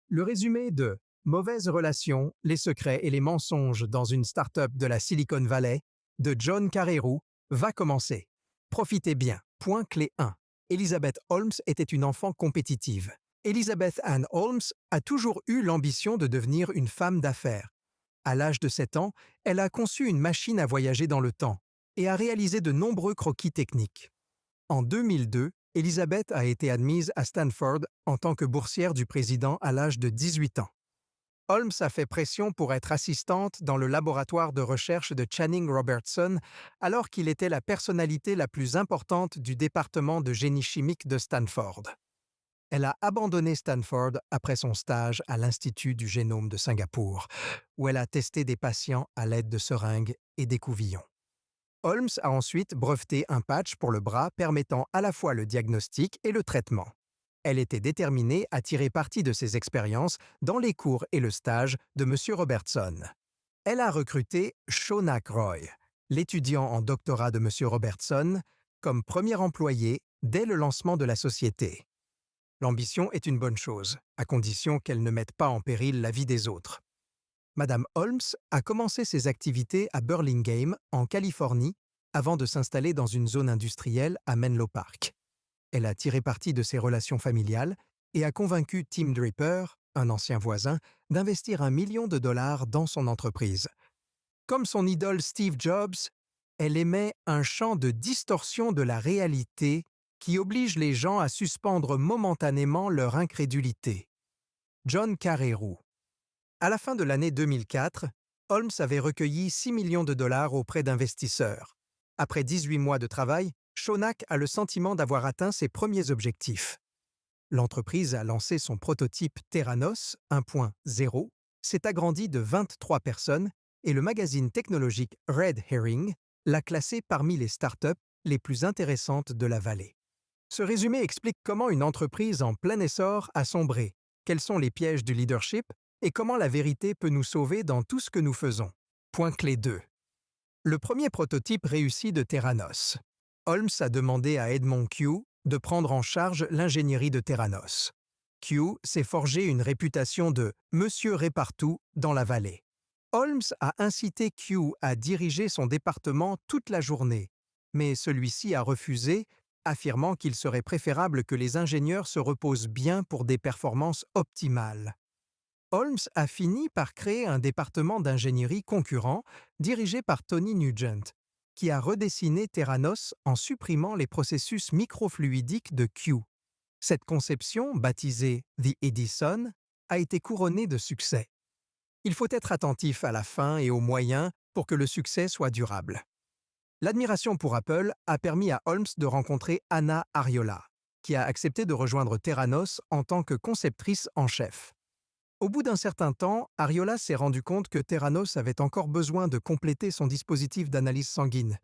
Le résumé de Mauvaises relations, les secrets et les mensonges dans une start-up de la Silicon Valley de John Carreyrou va commencer. Profitez bien. Point clé 1. Elizabeth Holmes était une enfant compétitive. Elizabeth Ann Holmes a toujours eu l'ambition de devenir une femme d'affaires. À l'âge de 7 ans, elle a conçu une machine à voyager dans le temps et a réalisé de nombreux croquis techniques. En 2002, Elizabeth a été admise à Stanford en tant que boursière du président à l'âge de 18 ans. Holmes a fait pression pour être assistante dans le laboratoire de recherche de Channing Robertson alors qu'il était la personnalité la plus importante du département de génie chimique de Stanford. Elle a abandonné Stanford après son stage à l'Institut du génome de Singapour, où elle a testé des patients à l'aide de seringues et d'écouvillons. Holmes a ensuite breveté un patch pour le bras permettant à la fois le diagnostic et le traitement. Elle était déterminée à tirer parti de ses expériences dans les cours et le stage de M. Robertson. Elle a recruté Shaunak Roy, l'étudiant en doctorat de M. Robertson, comme premier employé dès le lancement de la société. L'ambition est une bonne chose, à condition qu'elle ne mette pas en péril la vie des autres. Madame Holmes a commencé ses activités à Burlingame, en Californie, avant de s'installer dans une zone industrielle à Menlo Park. Elle a tiré parti de ses relations familiales et a convaincu Tim Draper, un ancien voisin, d'investir $1 million dans son entreprise. Comme son idole Steve Jobs, elle émet un champ de distorsion de la réalité qui oblige les gens à suspendre momentanément leur incrédulité. John Carreyrou. À la fin de l'année 2004, Holmes avait recueilli $6 millions auprès d'investisseurs. Après 18 mois de travail, Shaunak a le sentiment d'avoir atteint ses premiers objectifs. L'entreprise a lancé son prototype Theranos 1.0, s'est agrandi de 23 personnes et le magazine technologique Red Herring l'a classé parmi les startups les plus intéressantes de la vallée. Ce résumé explique comment une entreprise en plein essor a sombré, quels sont les pièges du leadership et comment la vérité peut nous sauver dans tout ce que nous faisons. Point clé 2. Le premier prototype réussi de Theranos. Holmes a demandé à Edmond Q de prendre en charge l'ingénierie de Theranos. Q s'est forgé une réputation de « Monsieur Répartout » dans la vallée. Holmes a incité Q à diriger son département toute la journée, mais celui-ci a refusé, affirmant qu'il serait préférable que les ingénieurs se reposent bien pour des performances optimales. Holmes a fini par créer un département d'ingénierie concurrent dirigé par Tony Nugent, qui a redessiné Theranos en supprimant les processus microfluidiques de Q. Cette conception, baptisée The Edison, a été couronnée de succès. Il faut être attentif à la fin et aux moyens pour que le succès soit durable. L'admiration pour Apple a permis à Holmes de rencontrer Anna Ariola, qui a accepté de rejoindre Theranos en tant que conceptrice en chef. Au bout d'un certain temps, Ariola s'est rendu compte que Theranos avait encore besoin de compléter son dispositif d'analyse sanguine.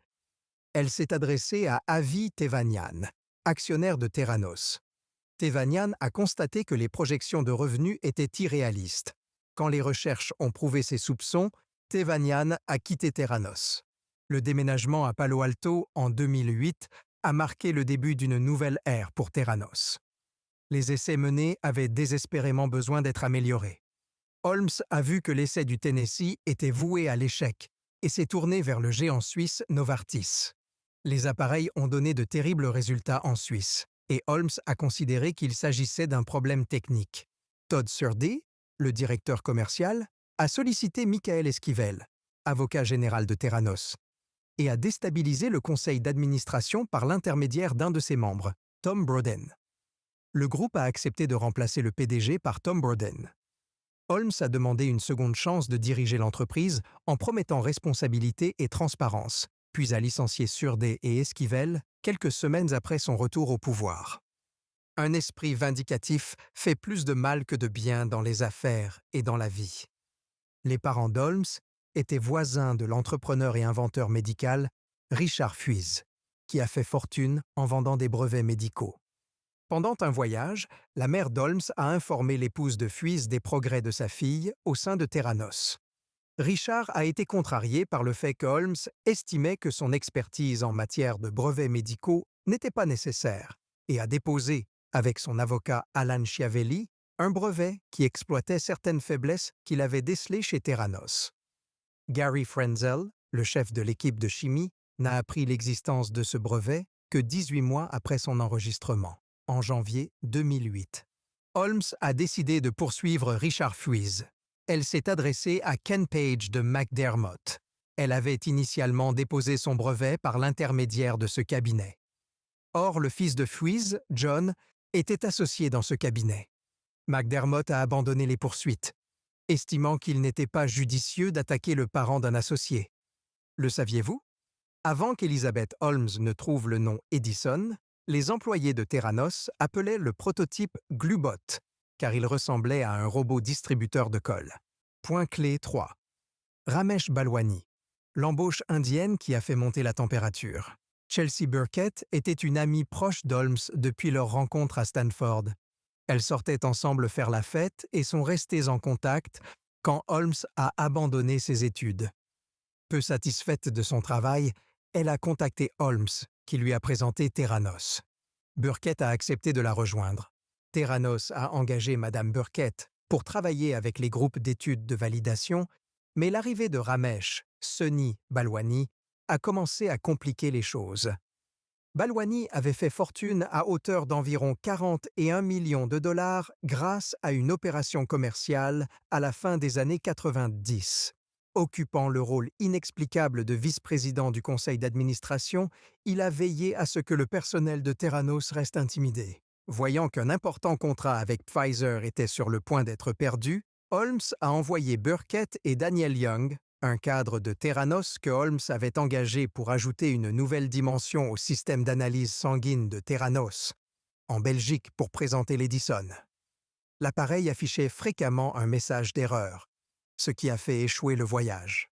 Elle s'est adressée à Avi Tevanian, actionnaire de Theranos. Tevanian a constaté que les projections de revenus étaient irréalistes. Quand les recherches ont prouvé ses soupçons, Tevanian a quitté Theranos. Le déménagement à Palo Alto en 2008 a marqué le début d'une nouvelle ère pour Theranos. Les essais menés avaient désespérément besoin d'être améliorés. Holmes a vu que l'essai du Tennessee était voué à l'échec et s'est tourné vers le géant suisse Novartis. Les appareils ont donné de terribles résultats en Suisse et Holmes a considéré qu'il s'agissait d'un problème technique. Todd Surdey, le directeur commercial, a sollicité Michael Esquivel, avocat général de Theranos, et a déstabilisé le conseil d'administration par l'intermédiaire d'un de ses membres, Tom Broden. Le groupe a accepté de remplacer le PDG par Tom Broden. Holmes a demandé une seconde chance de diriger l'entreprise en promettant responsabilité et transparence, puis a licencié Surdey et Esquivel quelques semaines après son retour au pouvoir. Un esprit vindicatif fait plus de mal que de bien dans les affaires et dans la vie. Les parents d'Holmes étaient voisins de l'entrepreneur et inventeur médical Richard Fuiz, qui a fait fortune en vendant des brevets médicaux. Pendant un voyage, la mère d'Holmes a informé l'épouse de Fuiz des progrès de sa fille au sein de Theranos. Richard a été contrarié par le fait que Holmes estimait que son expertise en matière de brevets médicaux n'était pas nécessaire et a déposé, avec son avocat Alan Schiavelli, un brevet qui exploitait certaines faiblesses qu'il avait décelées chez Theranos. Gary Frenzel, le chef de l'équipe de chimie, n'a appris l'existence de ce brevet que 18 mois après son enregistrement, en janvier 2008. Holmes a décidé de poursuivre Richard Fwies. Elle s'est adressée à Ken Page de McDermott. Elle avait initialement déposé son brevet par l'intermédiaire de ce cabinet. Or, le fils de Fwies, John, était associé dans ce cabinet. McDermott a abandonné les poursuites, estimant qu'il n'était pas judicieux d'attaquer le parent d'un associé. Le saviez-vous? Avant qu'Elizabeth Holmes ne trouve le nom Edison, les employés de Theranos appelaient le prototype Glubot, car il ressemblait à un robot distributeur de colle. Point clé 3. Ramesh Balwani, l'embauche indienne qui a fait monter la température. Chelsea Burkett était une amie proche d'Holmes depuis leur rencontre à Stanford. Elles sortaient ensemble faire la fête et sont restées en contact quand Holmes a abandonné ses études. Peu satisfaite de son travail, elle a contacté Holmes, qui lui a présenté Theranos. Burkett a accepté de la rejoindre. Theranos a engagé Madame Burkett pour travailler avec les groupes d'études de validation, mais l'arrivée de Ramesh, Sunny Balwani, a commencé à compliquer les choses. Balwani avait fait fortune à hauteur d'environ 41 millions de dollars grâce à une opération commerciale à la fin des années 90. Occupant le rôle inexplicable de vice-président du conseil d'administration, il a veillé à ce que le personnel de Theranos reste intimidé. Voyant qu'un important contrat avec Pfizer était sur le point d'être perdu, Holmes a envoyé Burkett et Daniel Young, un cadre de Theranos que Holmes avait engagé pour ajouter une nouvelle dimension au système d'analyse sanguine de Theranos, en Belgique pour présenter l'Edison. L'appareil affichait fréquemment un message d'erreur, ce qui a fait échouer le voyage.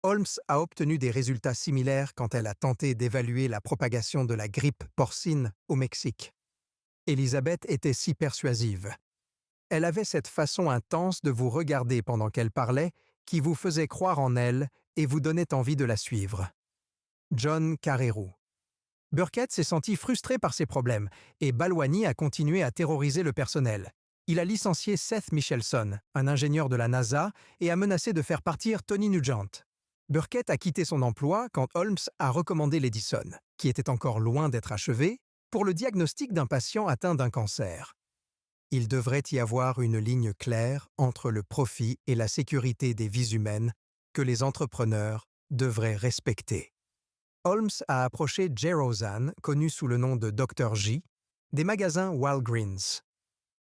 Holmes a obtenu des résultats similaires quand elle a tenté d'évaluer la propagation de la grippe porcine au Mexique. Elizabeth était si persuasive. Elle avait cette façon intense de vous regarder pendant qu'elle parlait qui vous faisait croire en elle et vous donnait envie de la suivre. John Carreyrou. Burkett s'est senti frustré par ses problèmes et Balwani a continué à terroriser le personnel. Il a licencié Seth Michelson, un ingénieur de la NASA, et a menacé de faire partir Tony Nugent. Burkett a quitté son emploi quand Holmes a recommandé l'Edison, qui était encore loin d'être achevé, pour le diagnostic d'un patient atteint d'un cancer. Il devrait y avoir une ligne claire entre le profit et la sécurité des vies humaines que les entrepreneurs devraient respecter. Holmes a approché Jay Rosen, connu sous le nom de Dr. J, des magasins Walgreens.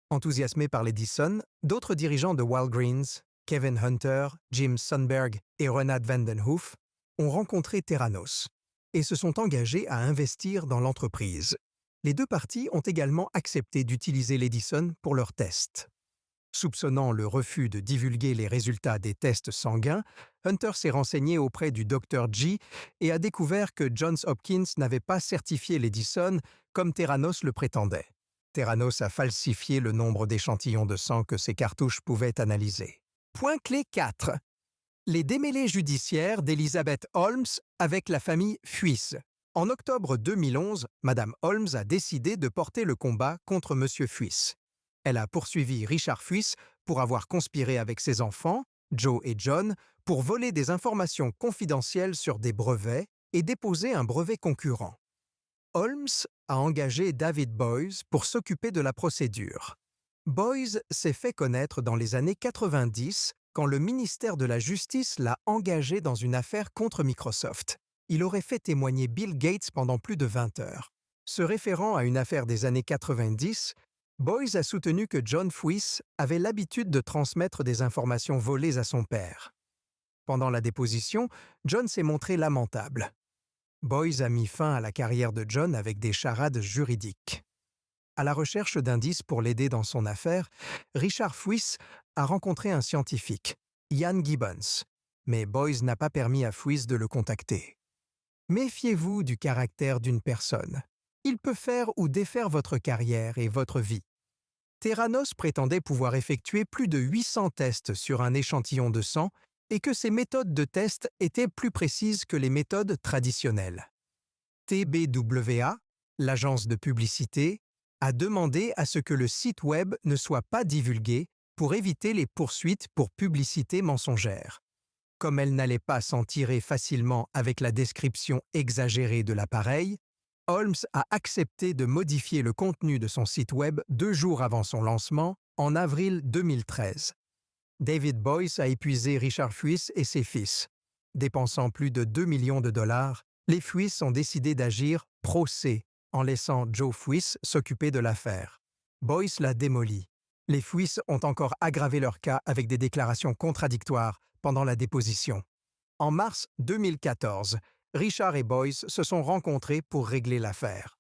Enthousiasmés par l'Edison, d'autres dirigeants de Walgreens, Kevin Hunter, Jim Sundberg et Ronald Vandenhoof, ont rencontré Theranos et se sont engagés à investir dans l'entreprise. Les deux parties ont également accepté d'utiliser l'Edison pour leurs tests. Soupçonnant le refus de divulguer les résultats des tests sanguins, Hunter s'est renseigné auprès du Dr. G et a découvert que Johns Hopkins n'avait pas certifié l'Edison comme Theranos le prétendait. Theranos a falsifié le nombre d'échantillons de sang que ces cartouches pouvaient analyser. Point clé 4. Les démêlés judiciaires d'Elizabeth Holmes avec la famille Fwies. En octobre 2011, Madame Holmes a décidé de porter le combat contre Monsieur Fwies. Elle a poursuivi Richard Fwies pour avoir conspiré avec ses enfants, Joe et John, pour voler des informations confidentielles sur des brevets et déposer un brevet concurrent. Holmes a engagé David Boies pour s'occuper de la procédure. Boies s'est fait connaître dans les années 90 quand le ministère de la Justice l'a engagé dans une affaire contre Microsoft. Il aurait fait témoigner Bill Gates pendant plus de 20 heures. Se référant à une affaire des années 90, Boies a soutenu que John Fwies avait l'habitude de transmettre des informations volées à son père. Pendant la déposition, John s'est montré lamentable. Boies a mis fin à la carrière de John avec des charades juridiques. À la recherche d'indices pour l'aider dans son affaire, Richard Fwies a rencontré un scientifique, Ian Gibbons, mais Boies n'a pas permis à Fwies de le contacter. Méfiez-vous du caractère d'une personne. Il peut faire ou défaire votre carrière et votre vie. Theranos prétendait pouvoir effectuer plus de 800 tests sur un échantillon de sang et que ces méthodes de test étaient plus précises que les méthodes traditionnelles. TBWA, l'agence de publicité, a demandé à ce que le site web ne soit pas divulgué pour éviter les poursuites pour publicité mensongère. Comme elle n'allait pas s'en tirer facilement avec la description exagérée de l'appareil, Holmes a accepté de modifier le contenu de son site web 2 jours avant son lancement, en avril 2013. David Boyce a épuisé Richard Fuiss et ses fils. Dépensant plus de 2 millions de dollars, les Fuiss ont décidé d'agir pro se en laissant Joe Fuiss s'occuper de l'affaire. Boyce l'a démoli. Les Fuiss ont encore aggravé leur cas avec des déclarations contradictoires pendant la déposition. En mars 2014, Richard et Boyce se sont rencontrés pour régler l'affaire.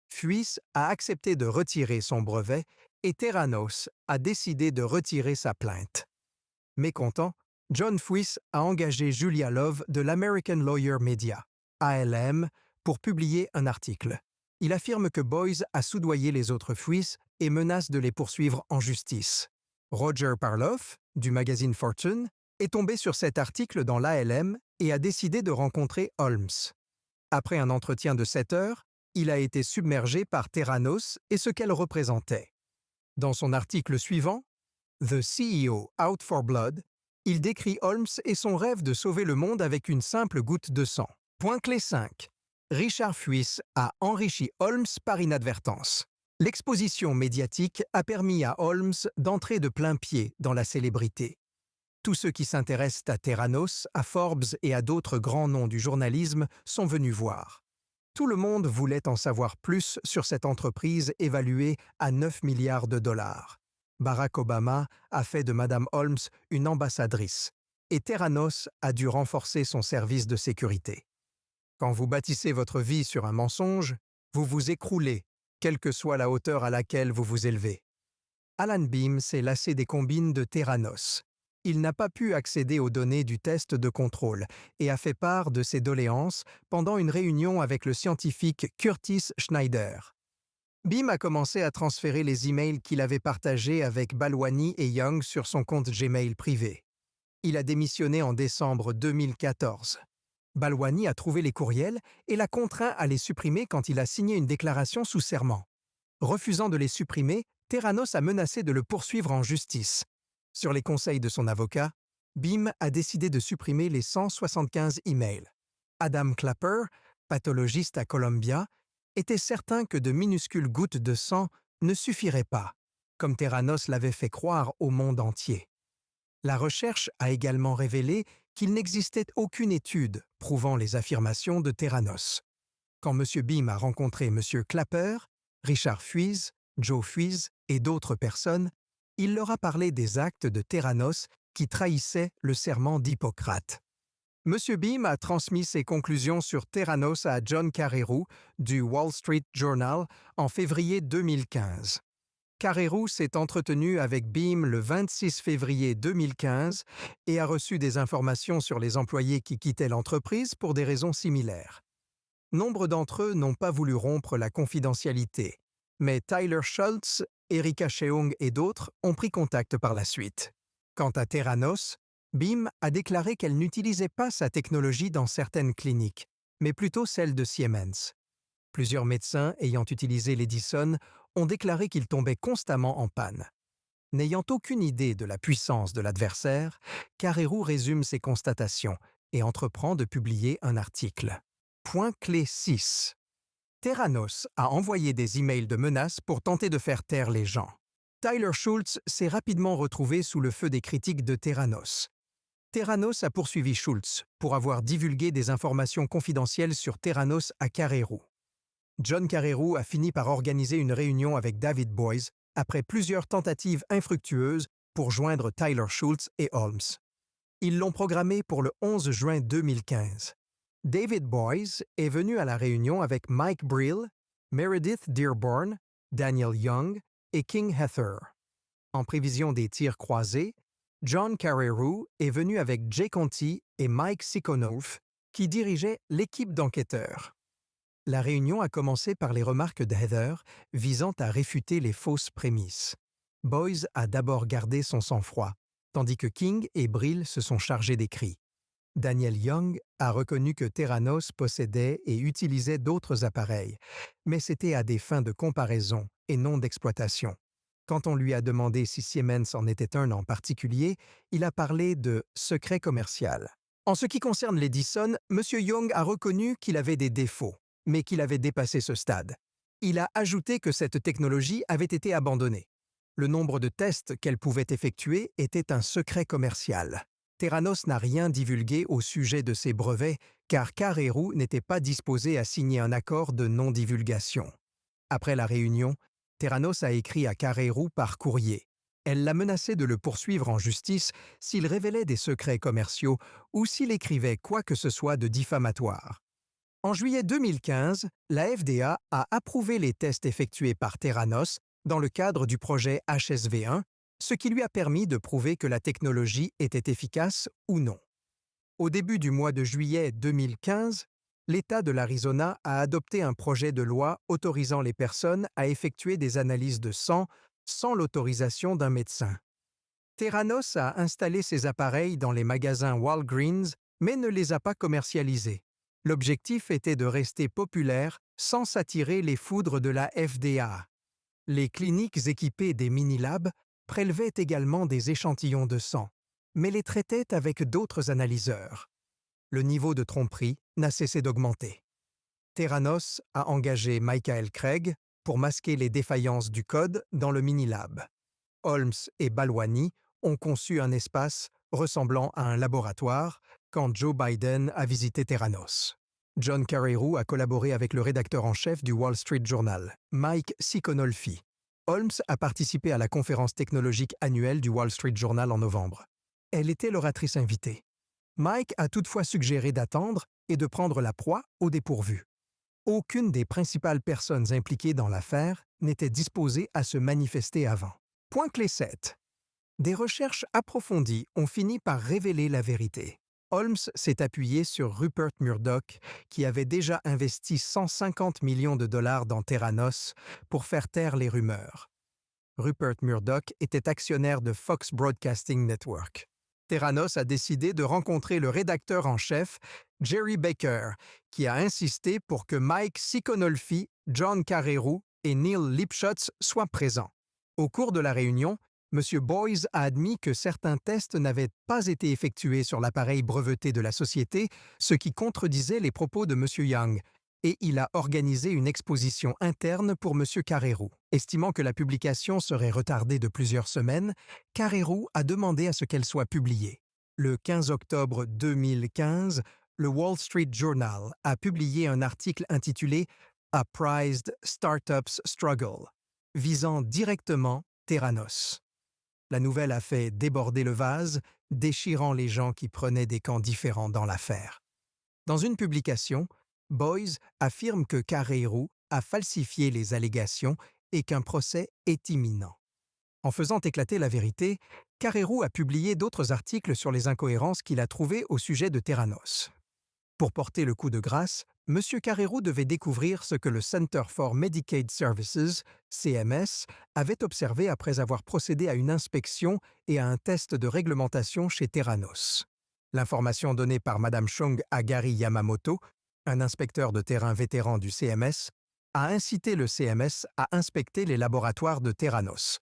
Fuiss a accepté de retirer son brevet et Theranos a décidé de retirer sa plainte. Mécontent, John Fuiss a engagé Julia Love de l'American Lawyer Media, ALM, pour publier un article. Il affirme que Boyce a soudoyé les autres Fuiss et menace de les poursuivre en justice. Roger Parloff, du magazine Fortune, est tombé sur cet article dans l'ALM et a décidé de rencontrer Holmes. Après un entretien de 7 heures, il a été submergé par Theranos et ce qu'elle représentait. Dans son article suivant, The CEO Out for Blood, il décrit Holmes et son rêve de sauver le monde avec une simple goutte de sang. Point clé 5. Richard Fuiss a enrichi Holmes par inadvertance. L'exposition médiatique a permis à Holmes d'entrer de plain pied dans la célébrité. Tous ceux qui s'intéressent à Theranos, à Forbes et à d'autres grands noms du journalisme sont venus voir. Tout le monde voulait en savoir plus sur cette entreprise évaluée à 9 milliards de dollars. Barack Obama a fait de Madame Holmes une ambassadrice, et Theranos a dû renforcer son service de sécurité. Quand vous bâtissez votre vie sur un mensonge, vous vous écroulez, quelle que soit la hauteur à laquelle vous vous élevez. Alan Beam s'est lassé des combines de Theranos. Il n'a pas pu accéder aux données du test de contrôle et a fait part de ses doléances pendant une réunion avec le scientifique Curtis Schneider. Beam a commencé à transférer les emails qu'il avait partagés avec Balwani et Young sur son compte Gmail privé. Il a démissionné en décembre 2014. Balwani a trouvé les courriels et l'a contraint à les supprimer quand il a signé une déclaration sous serment. Refusant de les supprimer, Theranos a menacé de le poursuivre en justice. Sur les conseils de son avocat, Beam a décidé de supprimer les 175 emails. Adam Clapper, pathologiste à Columbia, était certain que de minuscules gouttes de sang ne suffiraient pas, comme Theranos l'avait fait croire au monde entier. La recherche a également révélé qu'il n'existait aucune étude prouvant les affirmations de Theranos. Quand M. Beam a rencontré M. Clapper, Richard Fuiss, Joe Fuiss et d'autres personnes, il leur a parlé des actes de Theranos qui trahissaient le serment d'Hippocrate. M. Beam a transmis ses conclusions sur Theranos à John Carreyrou du Wall Street Journal en février 2015. Carreyrou s'est entretenu avec Beam le 26 février 2015 et a reçu des informations sur les employés qui quittaient l'entreprise pour des raisons similaires. Nombre d'entre eux n'ont pas voulu rompre la confidentialité, mais Tyler Schultz, Erika Cheung et d'autres ont pris contact par la suite. Quant à Theranos, Beam a déclaré qu'elle n'utilisait pas sa technologie dans certaines cliniques, mais plutôt celle de Siemens. Plusieurs médecins ayant utilisé l'Edison ont déclaré qu'ils tombaient constamment en panne. N'ayant aucune idée de la puissance de l'adversaire, Carreyrou résume ses constatations et entreprend de publier un article. Point clé 6. Theranos a envoyé des emails de menaces pour tenter de faire taire les gens. Tyler Schultz s'est rapidement retrouvé sous le feu des critiques de Theranos. Theranos a poursuivi Schultz pour avoir divulgué des informations confidentielles sur Theranos à Carreyrou. John Carreyrou a fini par organiser une réunion avec David Boyce après plusieurs tentatives infructueuses pour joindre Tyler Schultz et Holmes. Ils l'ont programmé pour le 11 juin 2015. David Boyce est venu à la réunion avec Mike Brill, Meredith Dearborn, Daniel Young et King Heather. En prévision des tirs croisés, John Carreyrou est venu avec Jay Conti et Mike Sikonov, qui dirigeaient l'équipe d'enquêteurs. La réunion a commencé par les remarques de Heather visant à réfuter les fausses prémices. Boyce a d'abord gardé son sang-froid, tandis que King et Brill se sont chargés des cris. Daniel Young a reconnu que Theranos possédait et utilisait d'autres appareils, mais c'était à des fins de comparaison et non d'exploitation. Quand on lui a demandé si Siemens en était un en particulier, il a parlé de « secret commercial ». En ce qui concerne l'Edison, M. Young a reconnu qu'il avait des défauts, mais qu'il avait dépassé ce stade. Il a ajouté que cette technologie avait été abandonnée. Le nombre de tests qu'elle pouvait effectuer était un secret commercial. Theranos n'a rien divulgué au sujet de ses brevets, car Carreyrou n'était pas disposé à signer un accord de non-divulgation. Après la réunion, Theranos a écrit à Carreyrou par courrier. Elle l'a menacé de le poursuivre en justice s'il révélait des secrets commerciaux ou s'il écrivait quoi que ce soit de diffamatoire. En juillet 2015, la FDA a approuvé les tests effectués par Theranos dans le cadre du projet HSV1, ce qui lui a permis de prouver que la technologie était efficace ou non. Au début du mois de juillet 2015, l'État de l'Arizona a adopté un projet de loi autorisant les personnes à effectuer des analyses de sang sans l'autorisation d'un médecin. Theranos a installé ces appareils dans les magasins Walgreens, mais ne les a pas commercialisés. L'objectif était de rester populaire sans s'attirer les foudres de la FDA. Les cliniques équipées des mini-labs prélevaient également des échantillons de sang, mais les traitaient avec d'autres analyseurs. Le niveau de tromperie n'a cessé d'augmenter. Theranos a engagé Michael Craig pour masquer les défaillances du code dans le mini-lab. Holmes et Balwani ont conçu un espace ressemblant à un laboratoire quand Joe Biden a visité Theranos. John Carreyrou a collaboré avec le rédacteur en chef du Wall Street Journal, Mike Siconolfi. Holmes a participé à la conférence technologique annuelle du Wall Street Journal en novembre. Elle était l'oratrice invitée. Mike a toutefois suggéré d'attendre et de prendre la proie au dépourvu. Aucune des principales personnes impliquées dans l'affaire n'était disposée à se manifester avant. Point clé 7. Des recherches approfondies ont fini par révéler la vérité. Holmes s'est appuyé sur Rupert Murdoch, qui avait déjà investi 150 millions de dollars dans Theranos pour faire taire les rumeurs. Rupert Murdoch était actionnaire de Fox Broadcasting Network. Theranos a décidé de rencontrer le rédacteur en chef, Jerry Baker, qui a insisté pour que Mike Siconolfi, John Carreyrou et Neil Lipschutz soient présents. Au cours de la réunion, M. Boyce a admis que certains tests n'avaient pas été effectués sur l'appareil breveté de la société, ce qui contredisait les propos de M. Young, et il a organisé une exposition interne pour M. Carreyrou. Estimant que la publication serait retardée de plusieurs semaines, Carreyrou a demandé à ce qu'elle soit publiée. Le 15 octobre 2015, le Wall Street Journal a publié un article intitulé « A Prized Startup's Struggle », visant directement Theranos. La nouvelle a fait déborder le vase, déchirant les gens qui prenaient des camps différents dans l'affaire. Dans une publication, Boyce affirme que Carreyrou a falsifié les allégations et qu'un procès est imminent. En faisant éclater la vérité, Carreyrou a publié d'autres articles sur les incohérences qu'il a trouvées au sujet de Theranos. Pour porter le coup de grâce, M. Carreyrou devait découvrir ce que le Center for Medicaid Services, CMS, avait observé après avoir procédé à une inspection et à un test de réglementation chez Theranos. L'information donnée par Mme Chung à Gary Yamamoto, un inspecteur de terrain vétéran du CMS, a incité le CMS à inspecter les laboratoires de Theranos.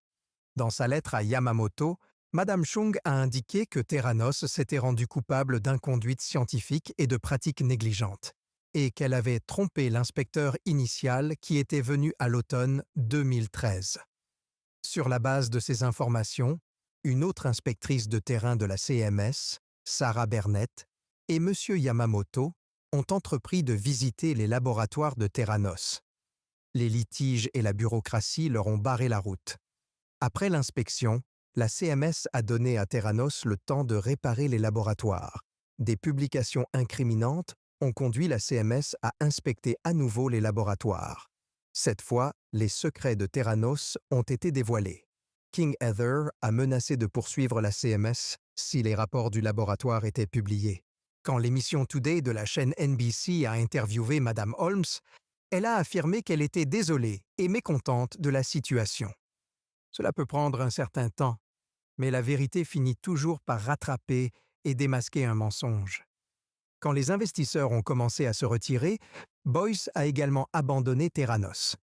Dans sa lettre à Yamamoto, Mme Chung a indiqué que Theranos s'était rendu coupable d'inconduite scientifique et de pratiques négligentes, et qu'elle avait trompé l'inspecteur initial qui était venu à l'automne 2013. Sur la base de ces informations, une autre inspectrice de terrain de la CMS, Sarah Bernett, et M. Yamamoto ont entrepris de visiter les laboratoires de Theranos. Les litiges et la bureaucratie leur ont barré la route. Après l'inspection, la CMS a donné à Theranos le temps de réparer les laboratoires. Des publications incriminantes ont conduit la CMS à inspecter à nouveau les laboratoires. Cette fois, les secrets de Theranos ont été dévoilés. King Heather a menacé de poursuivre la CMS si les rapports du laboratoire étaient publiés. Quand l'émission Today de la chaîne NBC a interviewé Mme Holmes, elle a affirmé qu'elle était désolée et mécontente de la situation. Cela peut prendre un certain temps, mais la vérité finit toujours par rattraper et démasquer un mensonge. Quand les investisseurs ont commencé à se retirer, Boyce a également abandonné Theranos.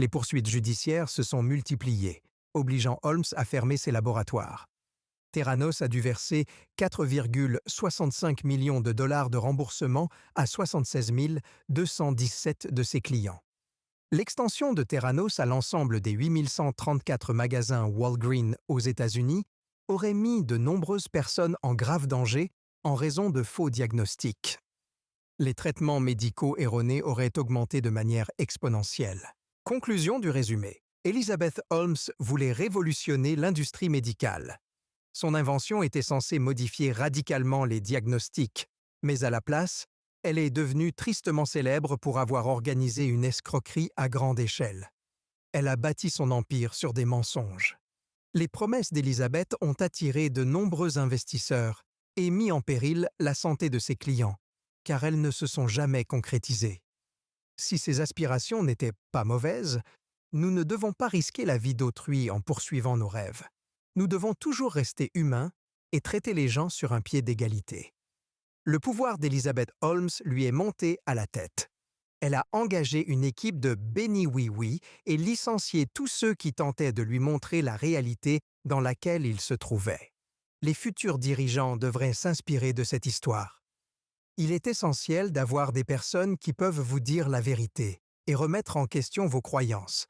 Les poursuites judiciaires se sont multipliées, obligeant Holmes à fermer ses laboratoires. Theranos a dû verser 4,65 millions de dollars de remboursement à 76 217 de ses clients. L'extension de Theranos à l'ensemble des 8134 magasins Walgreens aux États-Unis aurait mis de nombreuses personnes en grave danger en raison de faux diagnostics. Les traitements médicaux erronés auraient augmenté de manière exponentielle. Conclusion du résumé. Elizabeth Holmes voulait révolutionner l'industrie médicale. Son invention était censée modifier radicalement les diagnostics, mais à la place, elle est devenue tristement célèbre pour avoir organisé une escroquerie à grande échelle. Elle a bâti son empire sur des mensonges. Les promesses d'Elizabeth ont attiré de nombreux investisseurs et mis en péril la santé de ses clients, car elles ne se sont jamais concrétisées. Si ces aspirations n'étaient pas mauvaises, nous ne devons pas risquer la vie d'autrui en poursuivant nos rêves. Nous devons toujours rester humains et traiter les gens sur un pied d'égalité. Le pouvoir d'Elizabeth Holmes lui est monté à la tête. Elle a engagé une équipe de béni-oui-oui et licencié tous ceux qui tentaient de lui montrer la réalité dans laquelle il se trouvait. Les futurs dirigeants devraient s'inspirer de cette histoire. Il est essentiel d'avoir des personnes qui peuvent vous dire la vérité et remettre en question vos croyances.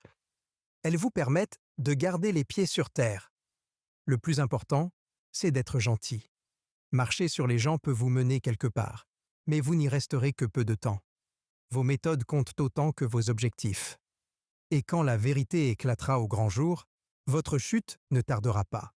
Elles vous permettent de garder les pieds sur terre. Le plus important, c'est d'être gentil. Marcher sur les gens peut vous mener quelque part, mais vous n'y resterez que peu de temps. Vos méthodes comptent autant que vos objectifs. Et quand la vérité éclatera au grand jour, votre chute ne tardera pas.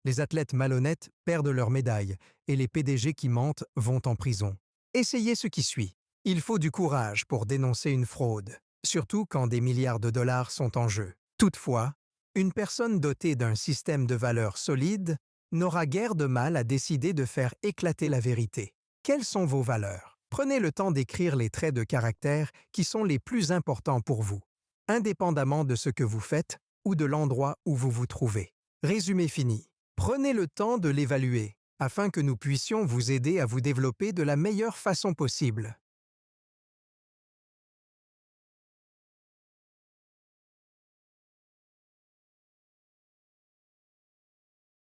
Les athlètes malhonnêtes perdent leur médaille et les PDG qui mentent vont en prison. Essayez ce qui suit. Il faut du courage pour dénoncer une fraude, surtout quand des milliards de dollars sont en jeu. Toutefois, une personne dotée d'un système de valeurs solide n'aura guère de mal à décider de faire éclater la vérité. Quelles sont vos valeurs? Prenez le temps d'écrire les traits de caractère qui sont les plus importants pour vous, indépendamment de ce que vous faites ou de l'endroit où vous vous trouvez. Résumé fini. Prenez le temps de l'évaluer, afin que nous puissions vous aider à vous développer de la meilleure façon possible.